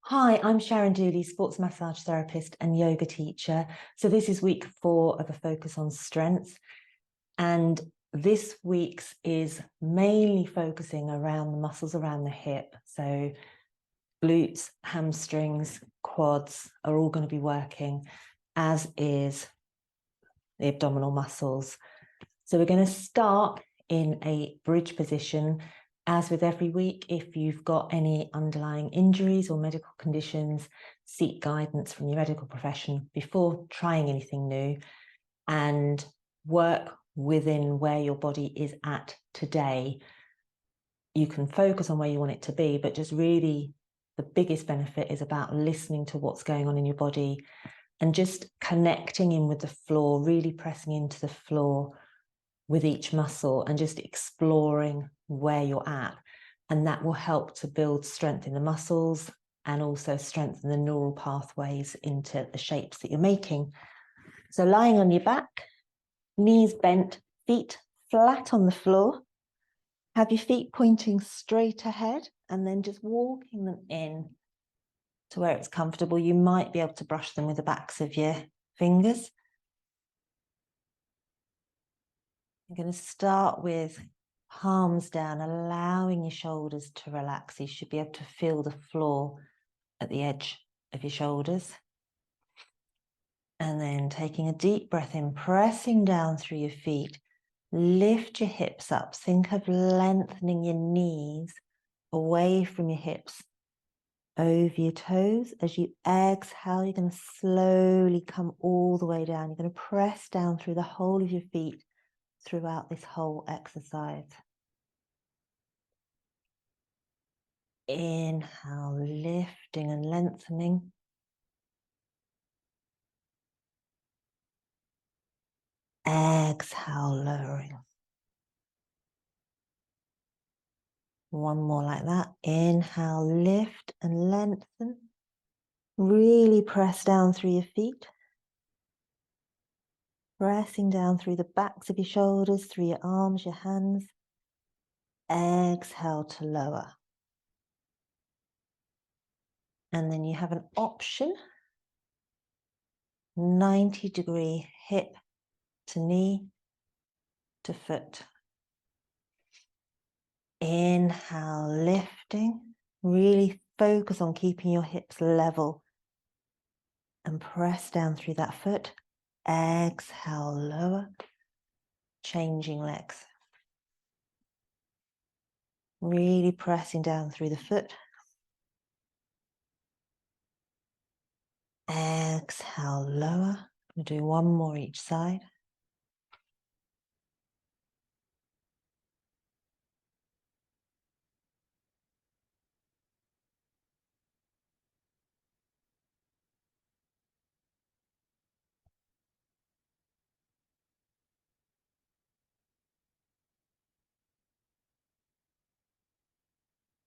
Hi, I'm Sharon Dooley, sports massage therapist and yoga teacher. So this is week 4 of a focus on strength. And this week's is mainly focusing around the muscles around the hip. So glutes, hamstrings, quads are all going to be working, as is the abdominal muscles. So we're going to start in a bridge position. As with every week, if you've got any underlying injuries or medical conditions, seek guidance from your medical profession before trying anything new and work within where your body is at today. You can focus on where you want it to be, but just really the biggest benefit is about listening to what's going on in your body and just connecting in with the floor, really pressing into the floor with each muscle and just exploring where you're at. And that will help to build strength in the muscles and also strengthen the neural pathways into the shapes that you're making. So lying on your back, knees bent, feet flat on the floor. Have your feet pointing straight ahead and then just walking them in to where it's comfortable. You might be able to brush them with the backs of your fingers. You're going to start with palms down, allowing your shoulders to relax. You should be able to feel the floor at the edge of your shoulders. And then taking a deep breath in, pressing down through your feet. Lift your hips up. Think of lengthening your knees away from your hips, over your toes. As you exhale, you're going to slowly come all the way down. You're going to press down through the whole of your feet throughout this whole exercise. Inhale, lifting and lengthening. Exhale, lowering. One more like that. Inhale, lift and lengthen. Really press down through your feet. Pressing down through the backs of your shoulders, through your arms, your hands. Exhale to lower. And then you have an option. 90-degree hip to knee to foot. Inhale, lifting. Really focus on keeping your hips level and press down through that foot. Exhale, lower. Changing legs. Really pressing down through the foot. Exhale, lower. We'll do one more each side.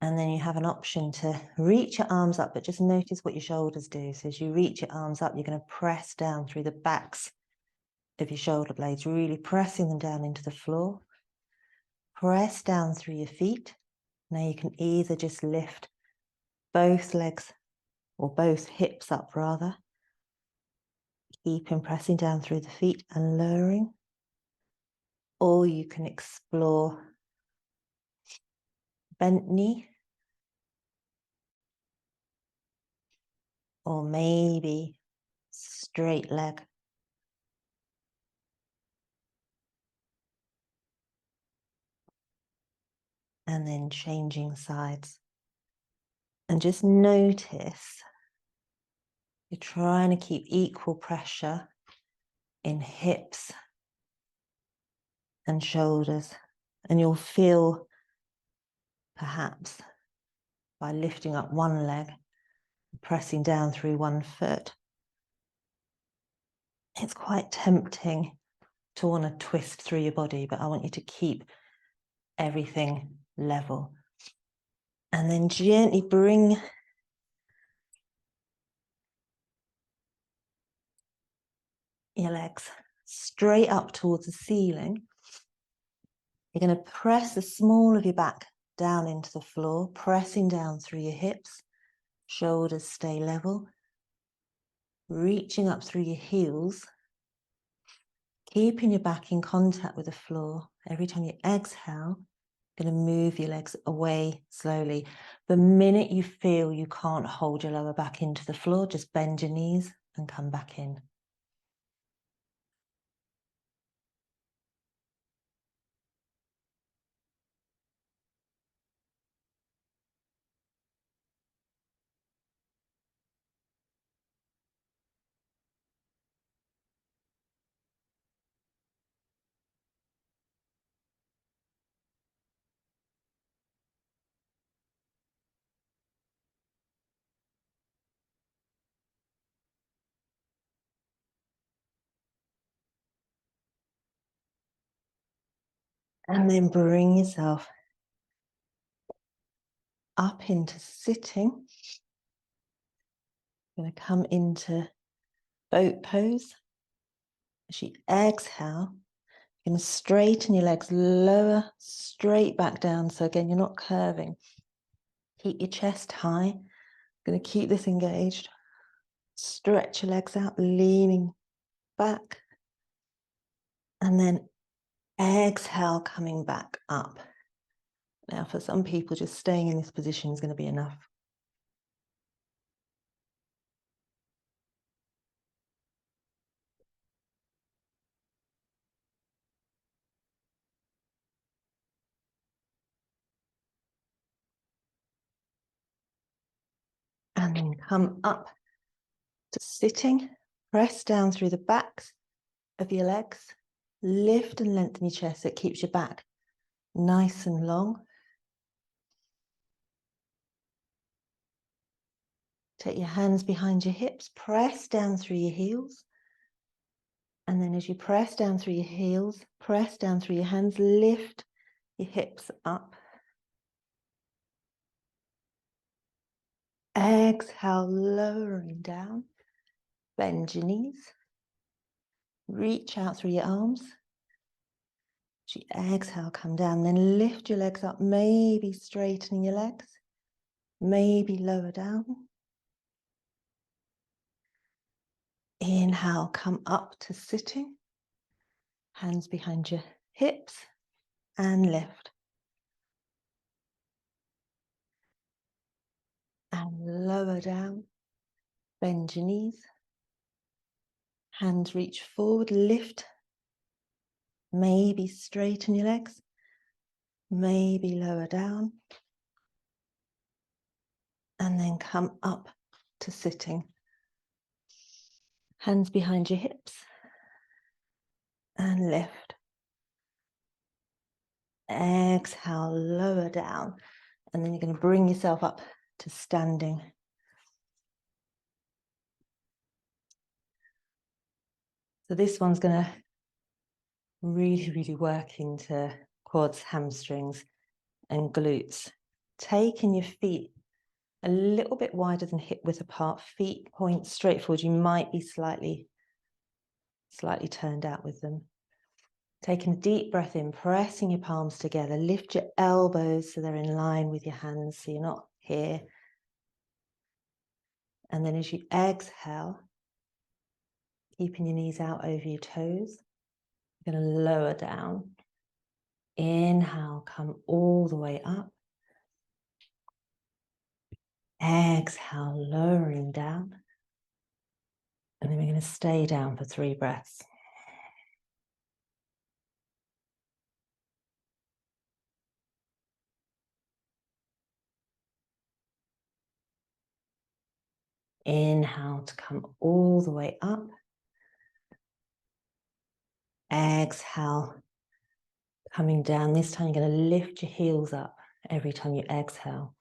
And then you have an option to reach your arms up, but just notice what your shoulders do. So as you reach your arms up, you're going to press down through the backs of your shoulder blades, really pressing them down into the floor. Press down through your feet. Now you can either just lift both legs or both hips up rather. Keep pressing down through the feet and lowering. Or you can explore bent knee. Or maybe straight leg. And then changing sides. And just notice you're trying to keep equal pressure in hips and shoulders. And you'll feel, perhaps, by lifting up one leg, pressing down through one foot, it's quite tempting to want to twist through your body, but I want you to keep everything level. And then gently bring your legs straight up towards the ceiling. You're going to press the small of your back down into the floor, pressing down through your hips. Shoulders stay level. Reaching up through your heels. Keeping your back in contact with the floor. Every time you exhale, you're going to move your legs away slowly. The minute you feel you can't hold your lower back into the floor, just bend your knees and come back in. And then bring yourself up into sitting. You're going to come into boat pose. As you exhale, you're going to straighten your legs, lower straight back down. So again, you're not curving. Keep your chest high. Going to keep this engaged. Stretch your legs out, leaning back. And then exhale, coming back up. Now, for some people, just staying in this position is going to be enough. And then come up to sitting. Press down through the backs of your legs. Lift and lengthen your chest so it keeps your back nice and long. Take your hands behind your hips. Press down through your heels. And then as you press down through your heels, press down through your hands, lift your hips up. Exhale, lowering down. Bend your knees. Reach out through your arms. As you exhale, come down. Then lift your legs up, maybe straightening your legs. Maybe lower down. Inhale, come up to sitting. Hands behind your hips and lift. And lower down. Bend your knees. Hands reach forward, lift. Maybe straighten your legs. Maybe lower down. And then come up to sitting. Hands behind your hips. And lift. Exhale, lower down. And then you're going to bring yourself up to standing. So this one's going to really work into quads, hamstrings, and glutes. Taking your feet a little bit wider than hip width apart, feet point straight forward. You might be slightly turned out with them. Taking a deep breath in, pressing your palms together. Lift your elbows so they're in line with your hands, so you're not here. And then as you exhale, keeping your knees out over your toes, you're going to lower down. Inhale, come all the way up. Exhale, lowering down. And then we're going to stay down for 3 breaths. Inhale to come all the way up. Exhale, coming down. This time you're going to lift your heels up every time you exhale.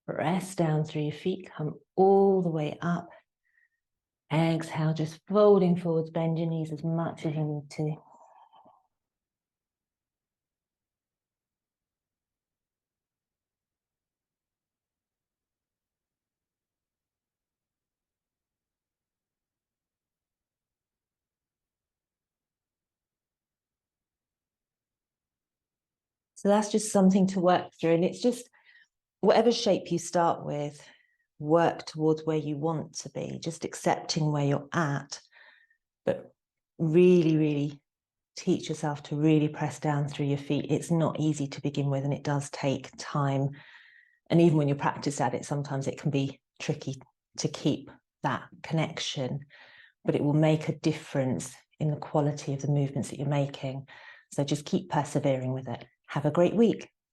Press down through your feet, come all the way up. Exhale, just folding forwards, bend your knees as much as you need to. So that's just something to work through. And it's just whatever shape you start with, work towards where you want to be, just accepting where you're at, but really, really teach yourself to really press down through your feet. It's not easy to begin with, and it does take time. And even when you practice at it, sometimes it can be tricky to keep that connection, but it will make a difference in the quality of the movements that you're making. So just keep persevering with it. Have a great week.